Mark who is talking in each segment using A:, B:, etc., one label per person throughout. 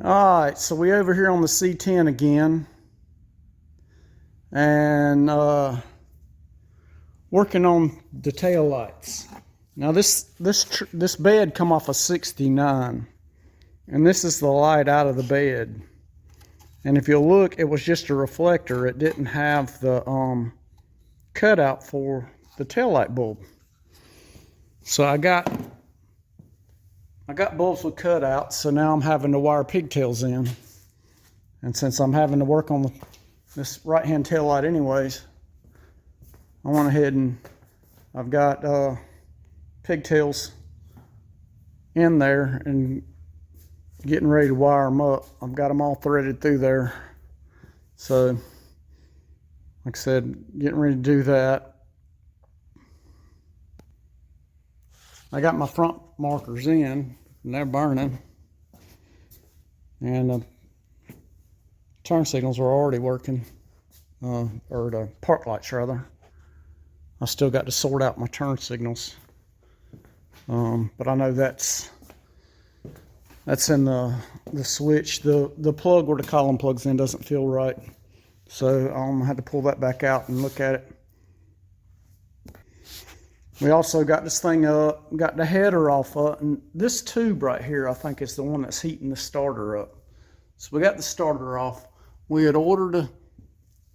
A: Alright, so we over here on the C10 again. And working on the tail lights. Now this bed come off a 69. And this is the light out of the bed. And if you look, it was just a reflector. It didn't have the cutout for the tail light bulb. So I got bulbs with cutouts, so now I'm having to wire pigtails in. And since I'm having to work on this right-hand tail light anyways, I went ahead and I've got pigtails in there and getting ready to wire them up. I've got them all threaded through there. So, like I said, getting ready to do that. I got my front markers in, and they're burning. And the turn signals are already working, or the park lights rather. I still got to sort out my turn signals. But I know that's in the switch. The plug where the column plugs in doesn't feel right. So I had to pull that back out and look at it. We also got this thing up, got the header off of, and this tube right here I think is the one that's heating the starter up. So we got the starter off. We had ordered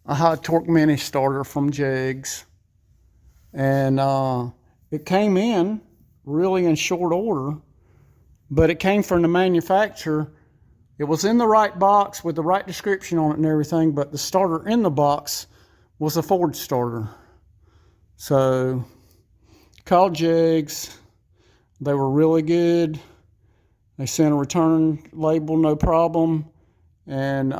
A: a high torque mini starter from Jegs, and it came in really in short order, but it came from the manufacturer. It was in the right box with the right description on it and everything, but the starter in the box was a Ford starter. So called Jegs. They were really good. They sent a return label, no problem. And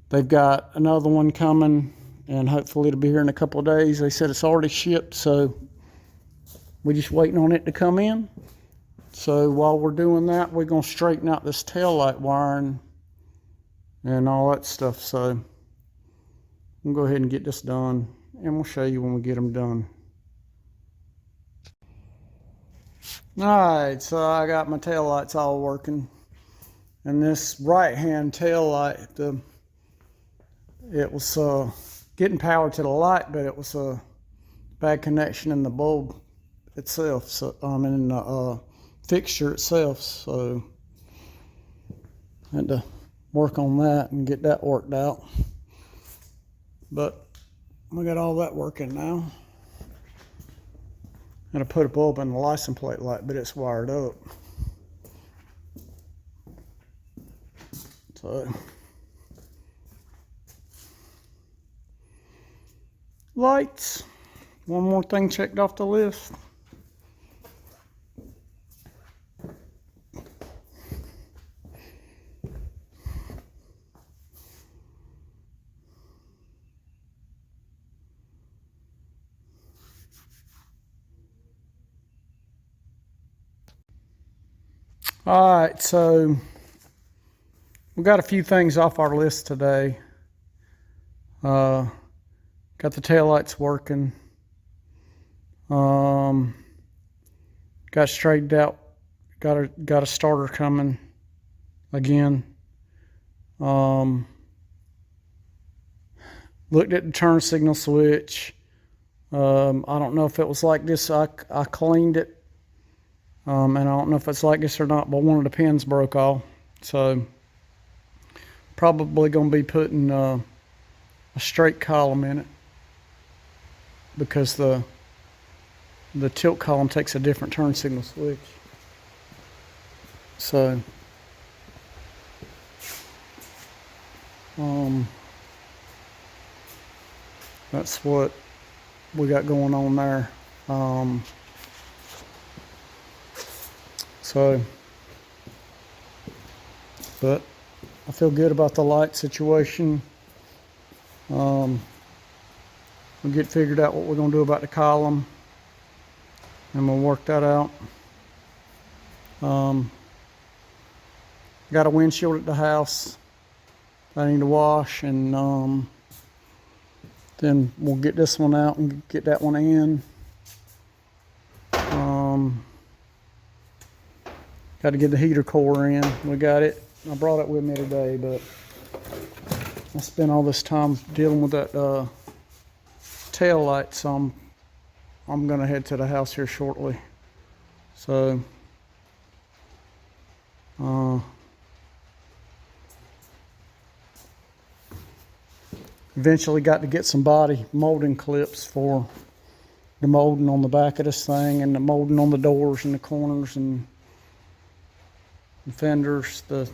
A: they've got another one coming, and hopefully it'll be here in a couple of days. They said it's already shipped, so we're just waiting on it to come in. So while we're doing that, we're going to straighten out this tail light wiring and all that stuff. So we'll go ahead and get this done, and we'll show you when we get them done. Alright, so I got my tail lights all working. And this right-hand tail light, it was getting power to the light, but it was a bad connection in the bulb itself. So in the fixture itself. So I had to work on that and get that worked out. But we got all that working now. I'm going to put a bulb in the license plate light, but it's wired up. So, lights. One more thing checked off the list. All right, so we got a few things off our list today. Got the taillights working. Got straightened out. Got a starter coming again. Looked at the turn signal switch. I don't know if it was like this. I cleaned it. And I don't know if it's like this or not, but one of the pins broke off. So probably going to be putting a straight column in it, because the tilt column takes a different turn signal switch. So that's what we got going on there. But I feel good about the light situation. We'll get figured out what we're going to do about the column, and we'll work that out. Got a windshield at the house I need to wash, and then we'll get this one out and get that one in. Got to get the heater core in. We got it. I brought it with me today, but I spent all this time dealing with that tail light, so I'm gonna head to the house here shortly. So eventually got to get some body molding clips for the molding on the back of this thing, and the molding on the doors and the corners and the fenders. The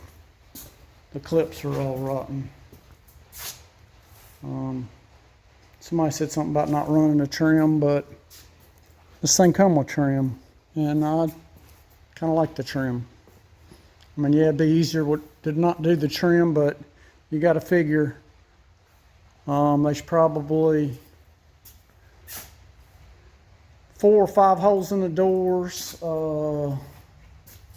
A: clips are all rotten. Somebody said something about not running a trim, but this thing come with trim, and I kind of like the trim. I mean, yeah, it'd be easier to not do the trim, but you got to figure there's probably 4 or 5 holes in the doors.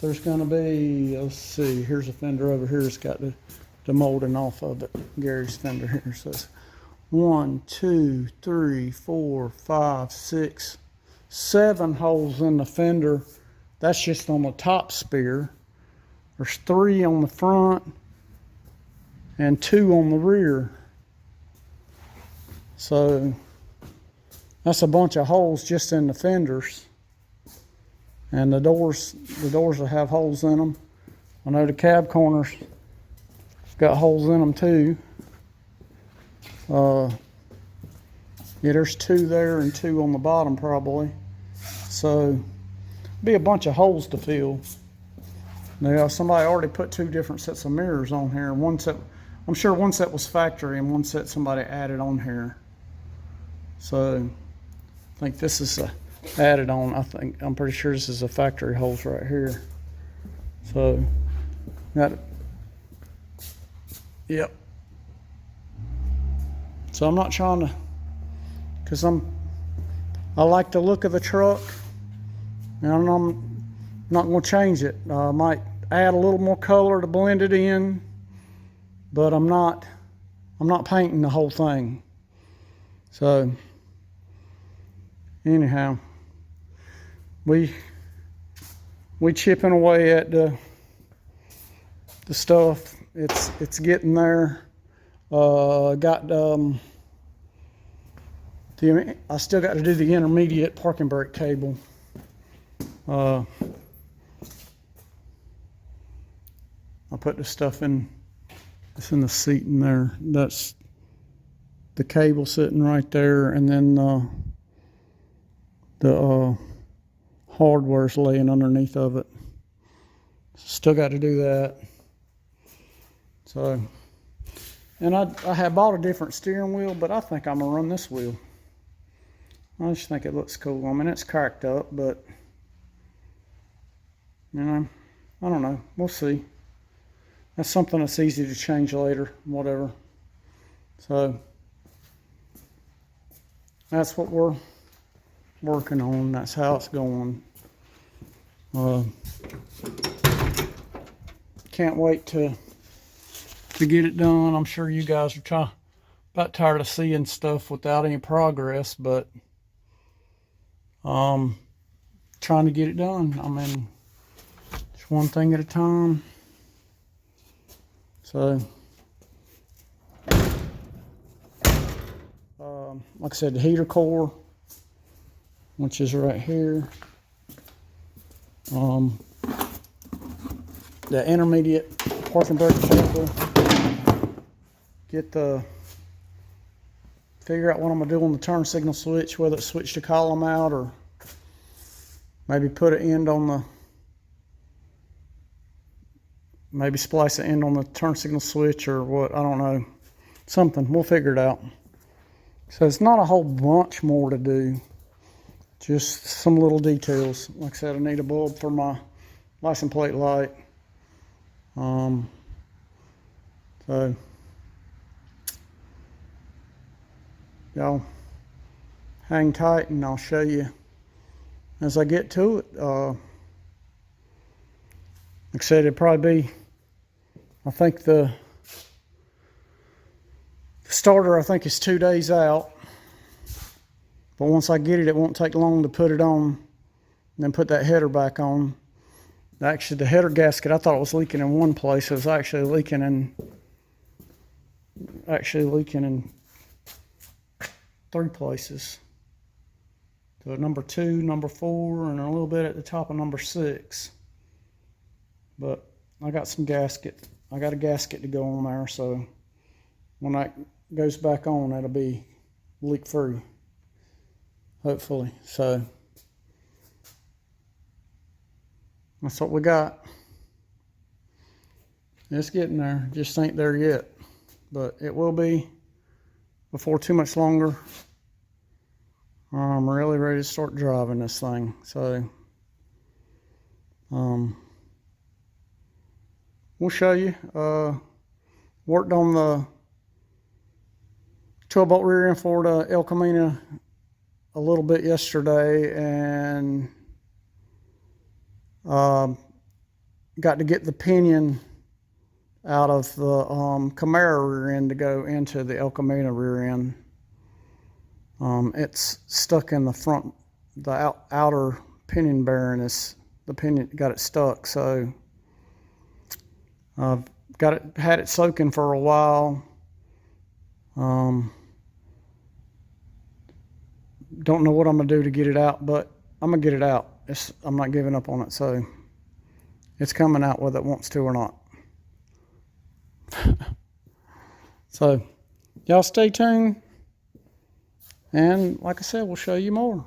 A: There's going to be, let's see, here's a fender over here. It's got the molding off of it. Gary's fender here. So it's 1, 2, 3, 4, 5, 6, 7 holes in the fender. That's just on the top spear. There's 3 on the front and 2 on the rear. So that's a bunch of holes just in the fenders. And the doors will have holes in them. I know the cab corners got holes in them too. Yeah, there's 2 there and 2 on the bottom probably. So be a bunch of holes to fill. Now somebody already put 2 different sets of mirrors on here. One set, I'm sure one set was factory and one set somebody added on here. So I think this is added on. I'm pretty sure this is a factory holes right here. So got it. Yep. So I'm not trying to, because I like the look of the truck, and I'm not going to change it. I might add a little more color to blend it in, but I'm not painting the whole thing. So anyhow, we chipping away at the stuff. It's getting there. I still got to do the intermediate parking brake cable. I put the stuff in. It's in the seat in there. That's the cable sitting right there, and then the hardware's laying underneath of it. Still got to do that. So, and I had bought a different steering wheel, but I think I'm gonna run this wheel. I just think it looks cool. I mean, it's cracked up, but you know, I don't know. We'll see. That's something that's easy to change later, whatever. So that's what we're working on. That's how it's going. Can't wait to get it done. I'm sure you guys are about tired of seeing stuff without any progress, but trying to get it done. I mean, it's one thing at a time. So like I said, the heater core, which is right here, the intermediate parking brake cable, figure out what I'm gonna do on the turn signal switch, whether it's switch the column out or maybe put an end on maybe splice an end on the turn signal switch or what, I don't know. Something, we'll figure it out. So it's not a whole bunch more to do, just some little details. Like I said, I need a bulb for my license plate light. So y'all hang tight and I'll show you as I get to it. Like I said, it'd probably be, I think the starter I think is 2 days out, but once I get it, it won't take long to put it on and then put that header back on. Actually, the header gasket, I thought it was leaking in one place. It was actually leaking in 3 places. So number 2, number 4, and a little bit at the top of number 6. But I got some gasket. I got a gasket to go on there, so when that goes back on, it'll be leak free, hopefully. So that's what we got. It's getting there, just ain't there yet, but it will be before too much longer. I'm really ready to start driving this thing. So we'll show you. Worked on the 12-bolt rear end for the El Camino a little bit yesterday, and got to get the pinion out of the Camaro rear end to go into the El Camino rear end. It's stuck in the front, the outer pinion bearing the pinion got it stuck. So I've had it soaking for a while. Don't know what I'm gonna do to get it out, but I'm gonna get it out. I'm not giving up on it, so it's coming out whether it wants to or not. So y'all stay tuned, and like I said, we'll show you more.